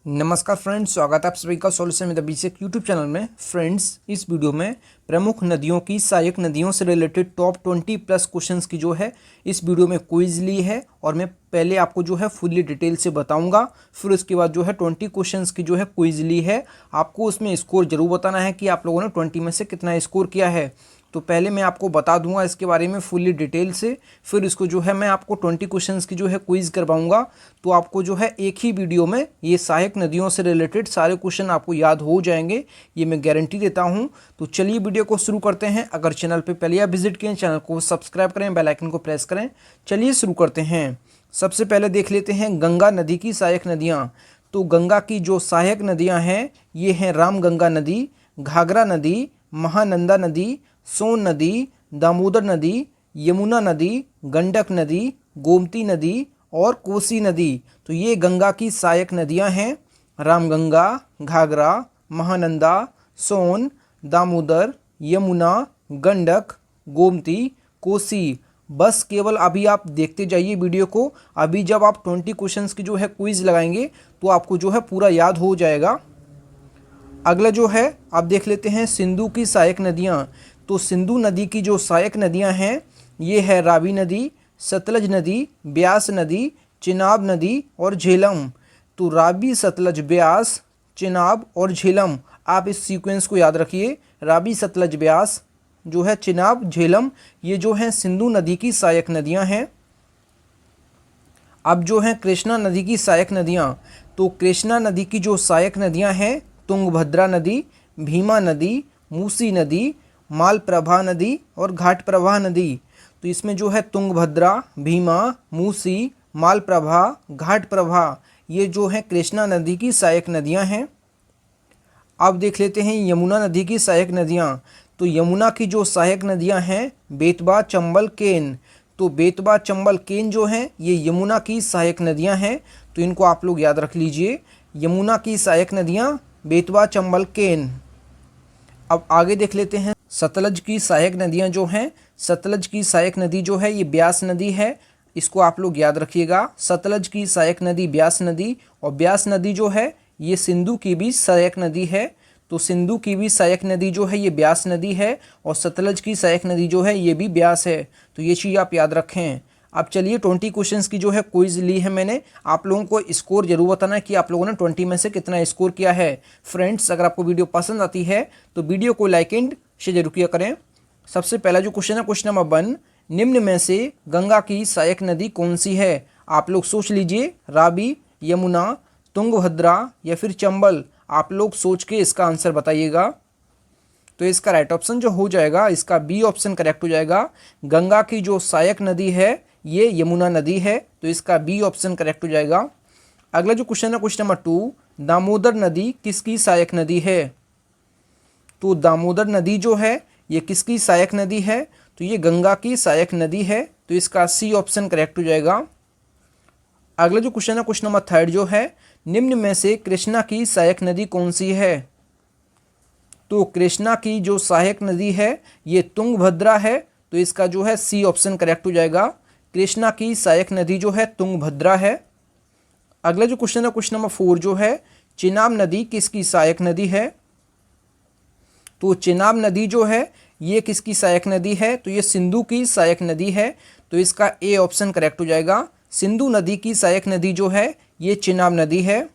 नमस्कार फ्रेंड्स, स्वागत है आप सभी का solution with Abhishek YouTube channel में। फ्रेंड्स, इस वीडियो में प्रमुख नदियों की सहायक नदियों से रिलेटेड टॉप 20 प्लस क्वेश्चंस की जो है इस वीडियो में क्विज ली है और मैं पहले आपको जो है फुल्ली डिटेल से बताऊंगा, फिर उसके बाद जो है 20 क्वेश्चंस की जो है क्विज ली है। आपको उसमें स्कोर जरूर बताना है कि आप लोगों ने 20 में से कितना स्कोर किया है। तो पहले मैं आपको बता दूंगा इसके बारे में फुल्ली डिटेल से, फिर इसको जो है मैं आपको 20 क्वेश्चंस की जो है क्विज करवाऊंगा। तो आपको जो है एक ही वीडियो में ये सहायक नदियों से रिलेटेड सारे क्वेश्चन आपको याद हो जाएंगे, ये मैं गारंटी देता हूं। तो चलिए वीडियो को शुरू करते हैं। अगर चैनल पे पहले आप विजिट किए, चैनल को सब्सक्राइब करें, बेल आइकन को प्रेस करें। चलिए शुरू करते हैं। सबसे पहले देख लेते हैं गंगा नदी की सहायक नदियाँ। तो गंगा की जो सहायक नदियाँ हैं ये हैं रामगंगा नदी, घाघरा नदी, महानंदा नदी, सोन नदी, दामोदर नदी, यमुना नदी, गंडक नदी, गोमती नदी और कोसी नदी। तो ये गंगा की सहायक नदियां हैं। रामगंगा, घाघरा, महानंदा, सोन, दामोदर, यमुना, गंडक, गोमती, कोसी। बस केवल अभी आप देखते जाइए वीडियो को। अभी जब आप 20 क्वेश्चंस की जो है क्विज लगाएंगे तो आपको जो है पूरा याद हो जाएगा। अगला जो है आप देख लेते हैं सिंधु की सहायक नदियाँ। तो सिंधु नदी की जो सहायक नदियां हैं ये है रावी नदी, सतलज नदी, ब्यास नदी, चिनाब नदी और झेलम। तो रावी, सतलज, ब्यास, चिनाब और झेलम, आप इस सीक्वेंस को याद रखिए। रावी, सतलज, ब्यास जो है, चिनाब, झेलम, ये जो है सिंधु नदी की सहायक नदियां हैं। अब जो है कृष्णा नदी की सहायक नदियां। तो कृष्णा नदी की जो सहायक नदियां हैं तुंगभद्रा नदी, भीमा नदी, मूसी नदी, मालप्रभा नदी और घाटप्रभा नदी। तो इसमें जो है तुंगभद्रा, भीमा, मूसी, मालप्रभा, घाटप्रभा, ये जो है कृष्णा नदी की सहायक नदियां हैं। अब देख लेते हैं यमुना नदी की सहायक नदियां। तो यमुना की जो सहायक नदियां हैं बेतवा, चंबल, केन। तो बेतवा, चंबल, केन जो हैं ये यमुना की सहायक नदियां हैं। तो इनको आप लोग याद रख लीजिए। यमुना की सहायक नदियां बेतवा, चंबल, केन। अब आगे देख लेते हैं सतलज की सहायक नदियां जो हैं। सतलज की सहायक नदी जो है ये ब्यास नदी है, इसको आप लोग याद रखिएगा। सतलज की सहायक नदी ब्यास नदी, और ब्यास नदी जो है ये सिंधु की भी सहायक नदी है। तो सिंधु की भी सहायक नदी जो है ये ब्यास नदी है, और सतलज की सहायक नदी जो है ये भी ब्यास है। तो ये चीज़ आप याद रखें। अब चलिए 20 क्वेश्चंस की जो है क्विज ली है मैंने। आप लोगों को स्कोर जरूर बताना है कि आप लोगों ने 20 में से कितना स्कोर किया है। फ्रेंड्स, अगर आपको वीडियो पसंद आती है तो वीडियो को लाइक एंड शेयर जरूर किया करें। सबसे पहला जो क्वेश्चन है, क्वेश्चन नंबर 1, निम्न में से गंगा की सहायक नदी कौन सी है? आप लोग सोच लीजिए, रावी, यमुना, तुंगभद्रा या फिर चंबल। आप लोग सोच के इसका आंसर बताइएगा। तो इसका राइट ऑप्शन जो हो जाएगा, इसका बी ऑप्शन करेक्ट हो जाएगा। गंगा की जो सहायक नदी है ये यमुना नदी है, तो इसका बी ऑप्शन करेक्ट हो जाएगा। अगला जो क्वेश्चन है, क्वेश्चन नंबर 2, दामोदर नदी किसकी सहायक नदी है? तो दामोदर नदी जो है ये किसकी सहायक नदी है? तो ये गंगा की सहायक नदी है, तो इसका सी ऑप्शन करेक्ट हो जाएगा। अगला जो क्वेश्चन है, क्वेश्चन नंबर 3 जो है, निम्न में से कृष्णा की सहायक नदी कौन सी है? तो कृष्णा की जो सहायक नदी है ये तुंगभद्रा है, तो इसका जो है सी ऑप्शन करेक्ट हो जाएगा। कृष्णा की सहायक नदी जो है तुंगभद्रा है। अगला जो क्वेश्चन है, क्वेश्चन नंबर 4 जो है, चिनाब नदी किसकी सहायक नदी है? तो चिनाब नदी जो है ये किसकी सहायक नदी है? तो ये सिंधु की सहायक नदी है, तो इसका ए ऑप्शन करेक्ट हो जाएगा। सिंधु नदी की सहायक नदी जो है ये चिनाब नदी है।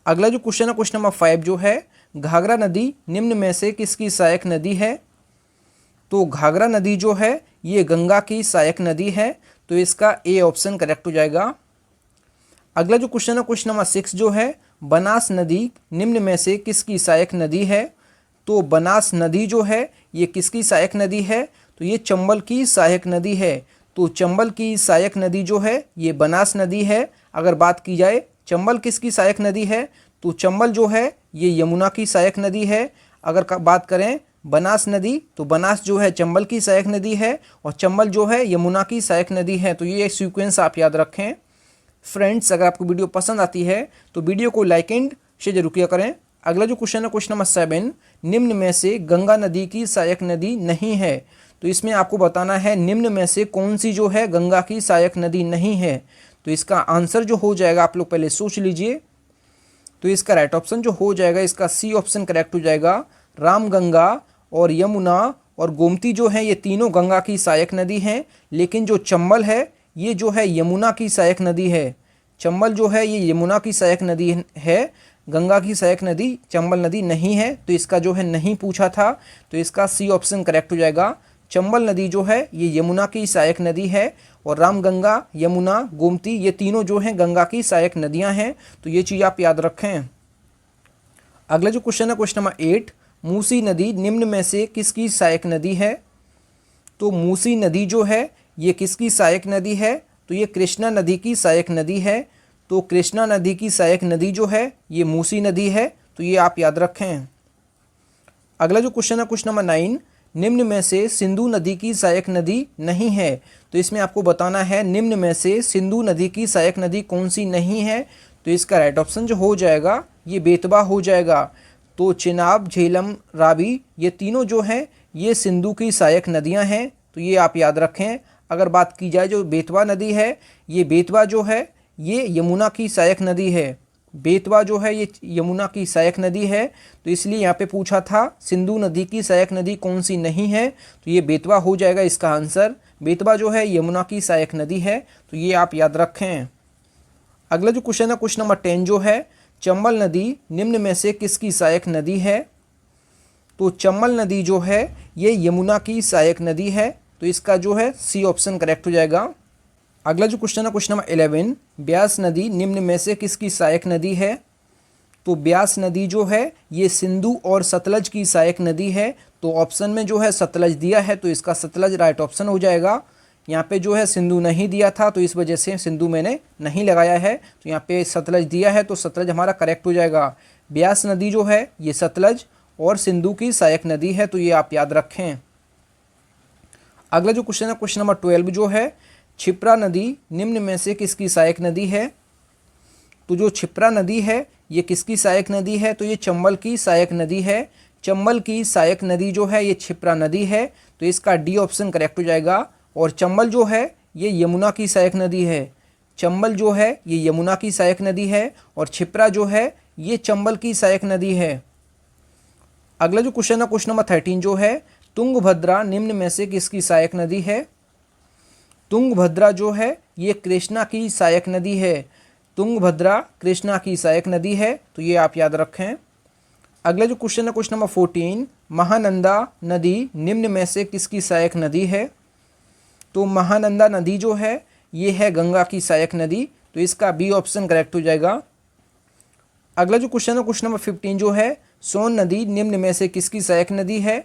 अगला जो क्वेश्चन है, क्वेश्चन नंबर 5 जो है, घाघरा नदी निम्न में से किसकी सहायक नदी है? तो घाघरा नदी जो है ये गंगा की सहायक नदी है, तो इसका ए ऑप्शन करेक्ट हो जाएगा। अगला जो क्वेश्चन है, क्वेश्चन नंबर 6 जो है, बनास नदी निम्न में से किसकी सहायक नदी है? तो बनास नदी जो है ये किसकी सहायक नदी है? तो ये चंबल की सहायक नदी है, तो चंबल की सहायक नदी जो है ये बनास नदी है। अगर बात की जाए चंबल किसकी सहायक नदी है, तो चंबल जो है ये यमुना की सहायक नदी है। अगर बात करें बनास नदी, तो बनास जो है चंबल की सहायक नदी है, और चंबल जो है यमुना की सहायक नदी है। तो ये सीक्वेंस आप याद रखें। फ्रेंड्स, अगर आपको वीडियो पसंद आती है तो वीडियो को लाइक एंड शेयर जरूर किया करें। अगला जो क्वेश्चन है, क्वेश्चन नंबर 7, निम्न में से गंगा नदी की सहायक नदी नहीं है? तो इसमें आपको बताना है निम्न में से कौन सी जो है गंगा की सहायक नदी नहीं है। तो इसका आंसर जो हो जाएगा, आप लोग पहले सोच लीजिए। तो इसका राइट ऑप्शन जो हो जाएगा, इसका सी ऑप्शन करेक्ट हो जाएगा। रामगंगा और यमुना और गोमती जो है ये तीनों गंगा की सहायक नदी हैं, लेकिन जो चंबल है ये जो है यमुना की सहायक नदी है। चंबल जो है ये यमुना की सहायक नदी है, गंगा की सहायक नदी चंबल नदी नहीं है। तो इसका जो है नहीं पूछा था, तो इसका सी ऑप्शन करेक्ट हो जाएगा। चंबल नदी जो है ये यमुना की सहायक नदी है और रामगंगा, यमुना, गोमती ये तीनों जो हैं गंगा की सहायक नदियां हैं। तो ये चीज़ आप याद रखें। अगला जो क्वेश्चन है क्वेश्चन नंबर 8, मूसी नदी निम्न में से किसकी सहायक नदी है? तो मूसी नदी जो है ये किसकी सहायक नदी है? तो ये कृष्णा नदी की सहायक नदी है। तो कृष्णा नदी की सहायक नदी जो है ये मूसी नदी है। तो ये आप याद रखें। अगला जो क्वेश्चन है क्वेश्चन नंबर 9, निम्न में से सिंधु नदी की सहायक नदी नहीं है। तो इसमें आपको बताना है निम्न में से सिंधु नदी की सहायक नदी कौन सी नहीं है। तो इसका राइट ऑप्शन जो हो जाएगा ये बेतवा हो जाएगा। तो चिनाब, झेलम, रावी ये तीनों जो हैं ये सिंधु की सहायक नदियां हैं। तो ये आप याद रखें। अगर बात की जाए जो बेतवा नदी है, ये बेतवा जो है ये यमुना की सहायक नदी है। बेतवा जो है ये यमुना की सहायक नदी है। तो इसलिए यहाँ पे पूछा था सिंधु नदी की सहायक नदी कौन सी नहीं है, तो ये बेतवा हो जाएगा इसका आंसर। बेतवा जो है यमुना की सहायक नदी है। तो ये आप याद रखें। अगला जो क्वेश्चन है क्वेश्चन नंबर 10 जो है, चंबल नदी निम्न में से किसकी सहायक नदी है? तो चंबल नदी जो है ये यमुना की सहायक नदी है। तो इसका जो है सी ऑप्शन करेक्ट हो जाएगा। अगला जो क्वेश्चन है क्वेश्चन नंबर 11, ब्यास नदी निम्न में से किसकी सहायक नदी है? तो ब्यास नदी जो है ये सिंधु और सतलज की सहायक नदी है। तो ऑप्शन में जो है सतलज दिया है, तो इसका सतलज राइट ऑप्शन हो जाएगा। यहाँ पे जो है सिंधु नहीं दिया था, तो इस वजह से सिंधु मैंने नहीं लगाया है। तो यहाँ पे सतलज दिया है, तो सतलज हमारा करेक्ट हो जाएगा। ब्यास नदी जो है ये सतलज और सिंधु की सहायक नदी है। तो ये आप याद रखें। अगला जो क्वेश्चन है क्वेश्चन नंबर 12 जो है, क्षिप्रा नदी निम्न में से किसकी सहायक नदी है? तो जो क्षिप्रा नदी है ये किसकी सहायक नदी है? तो ये चंबल की सहायक नदी है। चंबल की सहायक नदी जो है ये क्षिप्रा नदी है। तो इसका डी ऑप्शन करेक्ट हो जाएगा। और चंबल जो है ये यमुना की सहायक नदी है। चंबल जो है ये यमुना की सहायक नदी है और क्षिप्रा जो है ये चंबल की सहायक नदी है। अगला जो क्वेश्चन है क्वेश्चन नंबर 13 जो है, तुंगभद्रा निम्न में से किसकी सहायक नदी है? तुंगभद्रा जो है ये कृष्णा की सहायक नदी है। तुंगभद्रा कृष्णा की सहायक नदी है। तो ये आप याद रखें। अगला जो क्वेश्चन है क्वेश्चन नंबर 14, महानंदा नदी निम्न में से किसकी सहायक नदी है? तो महानंदा नदी जो है ये है गंगा की सहायक नदी। तो इसका बी ऑप्शन करेक्ट हो जाएगा। अगला जो क्वेश्चन है क्वेश्चन नंबर 15 जो है, सोन नदी निम्न में से किसकी सहायक नदी है?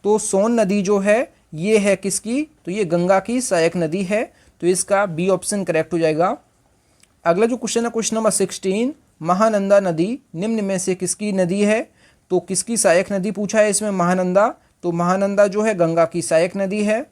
तो सोन नदी जो है ये है किसकी? तो ये गंगा की सहायक नदी है। तो इसका बी ऑप्शन करेक्ट हो जाएगा। अगला जो क्वेश्चन है क्वेश्चन नंबर 16, महानंदा नदी निम्न में से किसकी नदी है? तो किसकी सहायक नदी पूछा है इसमें महानंदा। तो महानंदा जो है गंगा की सहायक नदी है।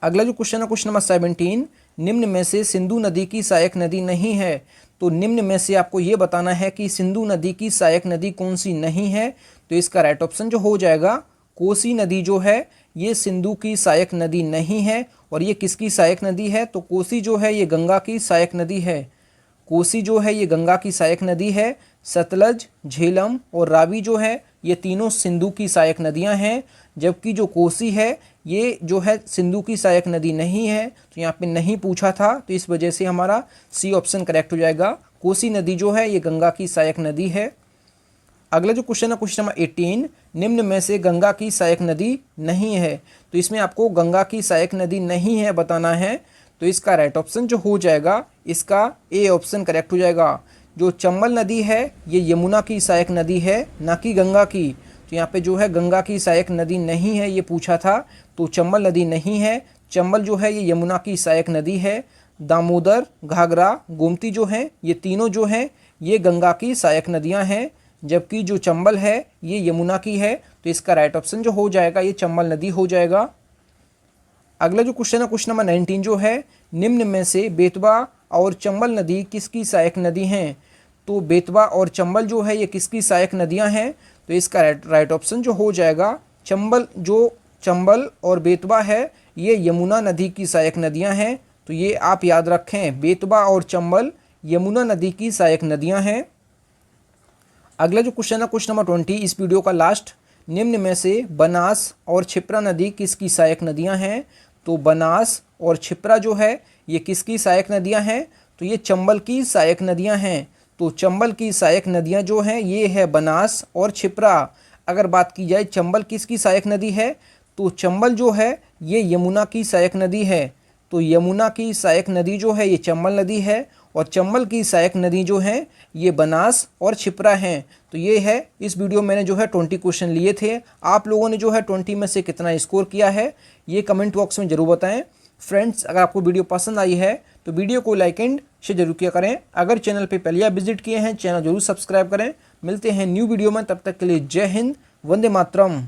अगला जो क्वेश्चन है क्वेश्चन नंबर 17, निम्न में से सिंधु नदी की सहायक नदी नहीं है। तो निम्न में से आपको ये बताना है कि सिंधु नदी की सहायक नदी कौन सी नहीं है। तो इसका राइट ऑप्शन जो हो जाएगा, कोसी नदी जो है ये सिंधु की सहायक नदी नहीं है। और ये किसकी सहायक नदी है? तो कोसी जो है ये गंगा की सहायक नदी है। कोसी जो है ये गंगा की सहायक नदी है। सतलज, झेलम और रावी जो है ये तीनों सिंधु की सहायक नदियां हैं। जबकि जो कोसी है ये जो है सिंधु की सहायक नदी नहीं है। तो यहाँ पे नहीं पूछा था, तो इस वजह से हमारा सी ऑप्शन करेक्ट हो जाएगा। कोसी नदी जो है ये गंगा की सहायक नदी है। अगला जो क्वेश्चन है क्वेश्चन नंबर 18, निम्न में से गंगा की सहायक नदी नहीं है। तो इसमें आपको गंगा की सहायक नदी नहीं है बताना है। तो इसका राइट ऑप्शन जो हो जाएगा, इसका ए ऑप्शन करेक्ट हो जाएगा। जो चंबल नदी है ये यमुना की सहायक नदी है, ना कि गंगा की। तो यहाँ पे जो है गंगा की सहायक नदी नहीं है ये पूछा था, तो चंबल नदी नहीं है। चंबल जो है ये यमुना की सहायक नदी है। दामोदर, घाघरा, गोमती जो हैं ये तीनों जो हैं ये गंगा की सहायक नदियाँ हैं। जबकि जो चंबल है ये यमुना की है। तो इसका राइट ऑप्शन जो हो जाएगा ये चंबल नदी हो जाएगा। अगला जो क्वेश्चन है क्वेश्चन नंबर 19 जो है, निम्न में से बेतवा और चंबल नदी किसकी सहायक नदी हैं? तो बेतवा और चंबल जो है ये किसकी सहायक नदियां हैं? तो इसका राइट ऑप्शन जो हो जाएगा, चंबल और बेतवा है ये यमुना नदी की सहायक नदियां हैं। तो ये आप याद रखें, बेतवा और चंबल यमुना नदी की सहायक नदियां हैं। अगला जो क्वेश्चन है क्वेश्चन नंबर 20 इस वीडियो का लास्ट, निम्न में से बनास और क्षिप्रा नदी किसकी सहायक नदियां हैं? तो बनास और क्षिप्रा जो है ये किसकी सहायक नदियां हैं? तो ये चंबल की सहायक नदियां हैं। तो चंबल की सहायक नदियां जो हैं ये है बनास और क्षिप्रा। अगर बात की जाए चंबल किसकी सहायक नदी है, तो चंबल जो है ये यमुना की सहायक नदी है। तो यमुना की सहायक नदी जो है ये चंबल नदी है और चंबल की सहायक नदी जो है ये बनास और क्षिप्रा हैं। तो ये है इस वीडियो में मैंने जो है 20 क्वेश्चन लिए थे। आप लोगों ने जो है 20 में से कितना स्कोर किया है ये कमेंट बॉक्स में ज़रूर बताएं। फ्रेंड्स, अगर आपको वीडियो पसंद आई है तो वीडियो को लाइक एंड शेयर जरूर किया करें। अगर चैनल पे पहले आप विजिट किए हैं चैनल जरूर सब्सक्राइब करें। मिलते हैं न्यू वीडियो में, तब तक के लिए जय हिंद, वंदे मातरम।